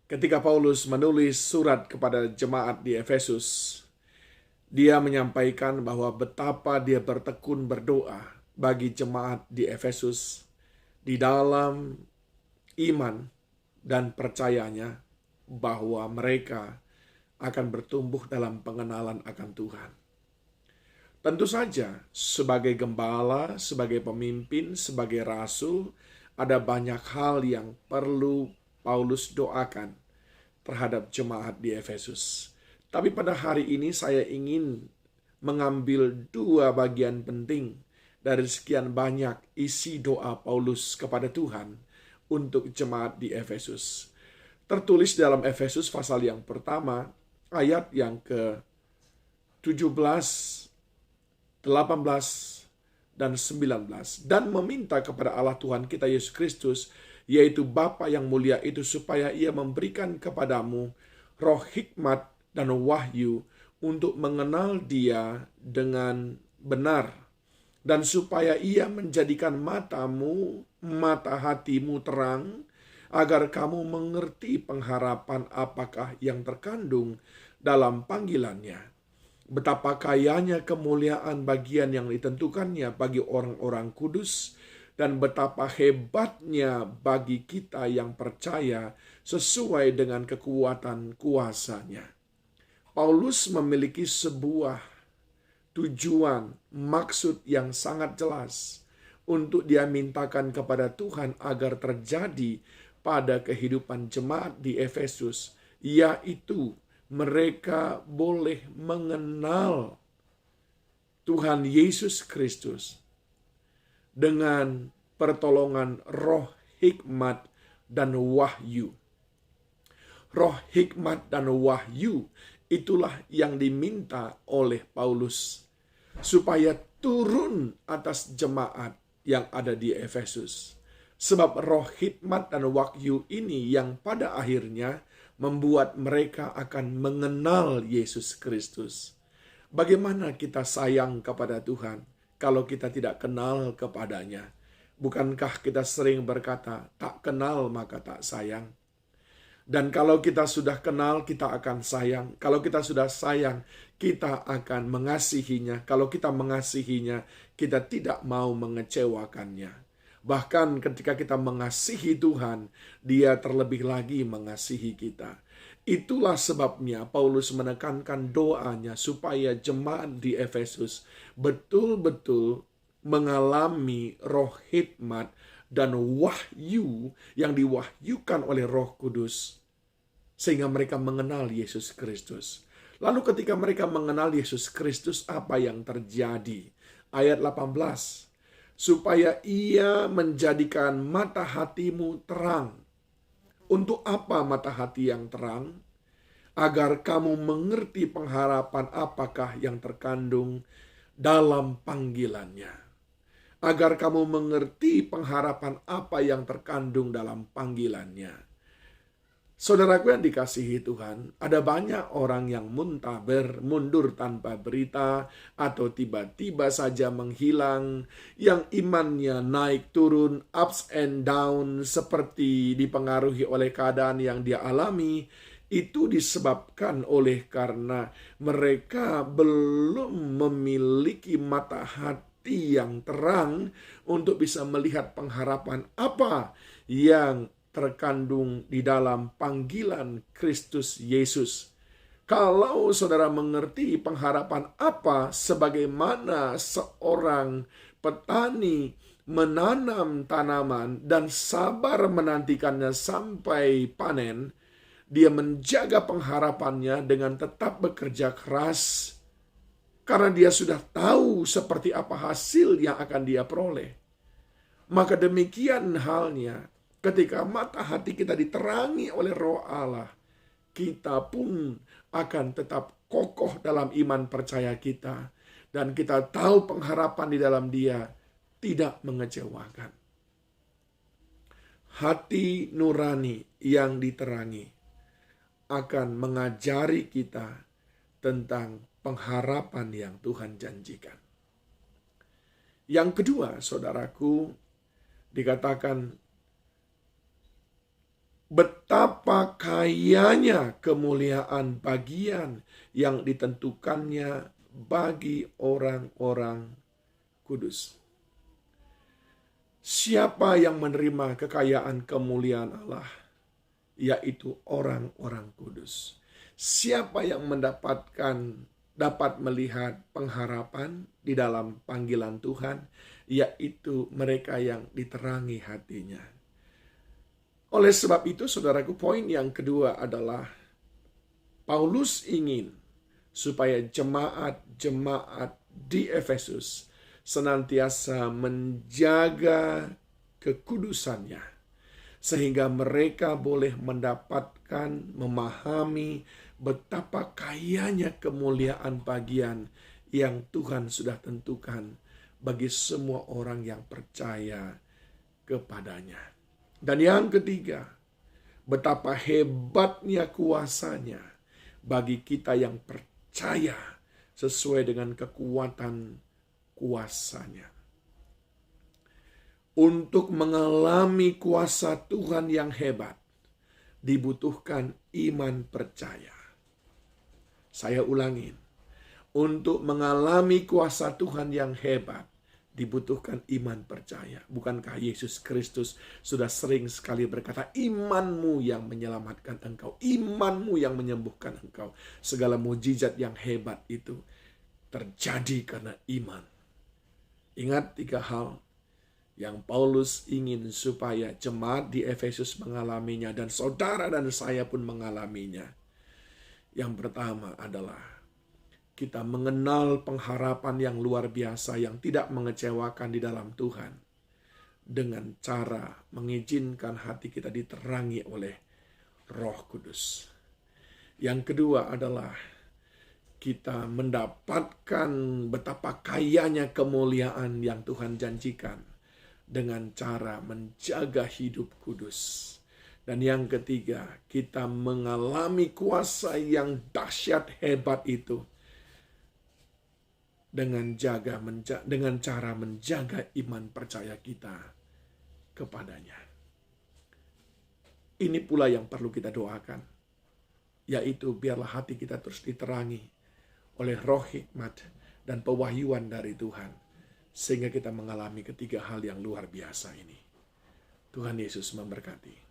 Ketika Paulus menulis surat kepada jemaat di Efesus, dia menyampaikan bahwa betapa dia bertekun berdoa bagi jemaat di Efesus di dalam iman dan percayanya bahwa mereka akan bertumbuh dalam pengenalan akan Tuhan. Tentu saja, sebagai gembala, sebagai pemimpin, sebagai rasul, ada banyak hal yang perlu Paulus doakan terhadap jemaat di Efesus. Tapi pada hari ini saya ingin mengambil dua bagian penting dari sekian banyak isi doa Paulus kepada Tuhan untuk jemaat di Efesus. Tertulis dalam Efesus pasal yang pertama, ayat yang ke-17, 18, dan 19. Dan meminta kepada Allah Tuhan kita Yesus Kristus, yaitu Bapa yang mulia itu, supaya ia memberikan kepadamu roh hikmat dan wahyu untuk mengenal Dia dengan benar, dan supaya ia menjadikan mata hatimu terang, agar kamu mengerti pengharapan apakah yang terkandung dalam panggilannya, betapa kayanya kemuliaan bagian yang ditentukannya bagi orang-orang kudus, dan betapa hebatnya bagi kita yang percaya sesuai dengan kekuatan kuasanya. Paulus memiliki sebuah tujuan, maksud yang sangat jelas untuk dia mintakan kepada Tuhan agar terjadi pada kehidupan jemaat di Efesus, yaitu mereka boleh mengenal Tuhan Yesus Kristus dengan pertolongan roh hikmat dan wahyu. Roh hikmat dan wahyu itulah yang diminta oleh Paulus supaya turun atas jemaat yang ada di Efesus. Sebab roh hikmat dan wahyu ini yang pada akhirnya membuat mereka akan mengenal Yesus Kristus. Bagaimana kita sayang kepada Tuhan kalau kita tidak kenal kepadanya? Bukankah kita sering berkata, tak kenal maka tak sayang? Dan kalau kita sudah kenal, kita akan sayang. Kalau kita sudah sayang, kita akan mengasihinya. Kalau kita mengasihinya, kita tidak mau mengecewakannya. Bahkan ketika kita mengasihi Tuhan, Dia terlebih lagi mengasihi kita. Itulah sebabnya Paulus menekankan doanya supaya jemaat di Efesus betul-betul mengalami roh hikmat dan wahyu yang diwahyukan oleh Roh Kudus, sehingga mereka mengenal Yesus Kristus. Lalu ketika mereka mengenal Yesus Kristus, apa yang terjadi? Ayat 18. Supaya ia menjadikan mata hatimu terang. Untuk apa mata hati yang terang? Agar kamu mengerti pengharapan apakah yang terkandung dalam panggilannya. Agar kamu mengerti pengharapan apa yang terkandung dalam panggilannya. Saudaraku yang dikasihi Tuhan, ada banyak orang yang mundur tanpa berita, atau tiba-tiba saja menghilang, yang imannya naik turun, ups and down, seperti dipengaruhi oleh keadaan yang dia alami. Itu disebabkan karena mereka belum memiliki mata hati yang terang untuk bisa melihat pengharapan apa yang terkandung di dalam panggilan Kristus Yesus. Kalau saudara mengerti pengharapan apa, sebagaimana seorang petani menanam tanaman dan sabar menantikannya sampai panen, dia menjaga pengharapannya dengan tetap bekerja keras, karena dia sudah tahu seperti apa hasil yang akan dia peroleh. Maka demikian halnya ketika mata hati kita diterangi oleh Roh Allah, kita pun akan tetap kokoh dalam iman percaya kita. Dan kita tahu pengharapan di dalam Dia tidak mengecewakan. Hati nurani yang diterangi akan mengajari kita tentang pengharapan yang Tuhan janjikan. Yang kedua, saudaraku, dikatakan betapa kaya kayanya kemuliaan bagian yang ditentukannya bagi orang-orang kudus. Siapa yang menerima kekayaan kemuliaan Allah? Yaitu orang-orang kudus. Siapa yang dapat melihat pengharapan di dalam panggilan Tuhan? Yaitu mereka yang diterangi hatinya. Oleh sebab itu, saudaraku, poin yang kedua adalah Paulus ingin supaya jemaat-jemaat di Efesus senantiasa menjaga kekudusannya, sehingga mereka boleh mendapatkan, memahami betapa kayanya kemuliaan bagian yang Tuhan sudah tentukan bagi semua orang yang percaya kepadanya. Dan yang ketiga, betapa hebatnya kuasanya bagi kita yang percaya sesuai dengan kekuatan kuasanya. Untuk mengalami kuasa Tuhan yang hebat, dibutuhkan iman percaya. Saya ulangin, untuk mengalami kuasa Tuhan yang hebat, dibutuhkan iman percaya. Bukankah Yesus Kristus sudah sering sekali berkata, imanmu yang menyelamatkan engkau, imanmu yang menyembuhkan engkau. Segala mujizat yang hebat itu terjadi karena iman. Ingat 3 hal yang Paulus ingin supaya jemaat di Efesus mengalaminya, dan saudara dan saya pun mengalaminya. Yang pertama adalah kita mengenal pengharapan yang luar biasa yang tidak mengecewakan di dalam Tuhan, dengan cara mengizinkan hati kita diterangi oleh Roh Kudus. Yang kedua adalah kita mendapatkan betapa kayanya kemuliaan yang Tuhan janjikan dengan cara menjaga hidup kudus. Dan yang ketiga, kita mengalami kuasa yang dahsyat hebat itu dengan cara menjaga iman percaya kita kepadanya. Ini pula yang perlu kita doakan, yaitu biarlah hati kita terus diterangi oleh roh hikmat dan pewahyuan dari Tuhan, sehingga kita mengalami 3 hal yang luar biasa ini. Tuhan Yesus memberkati.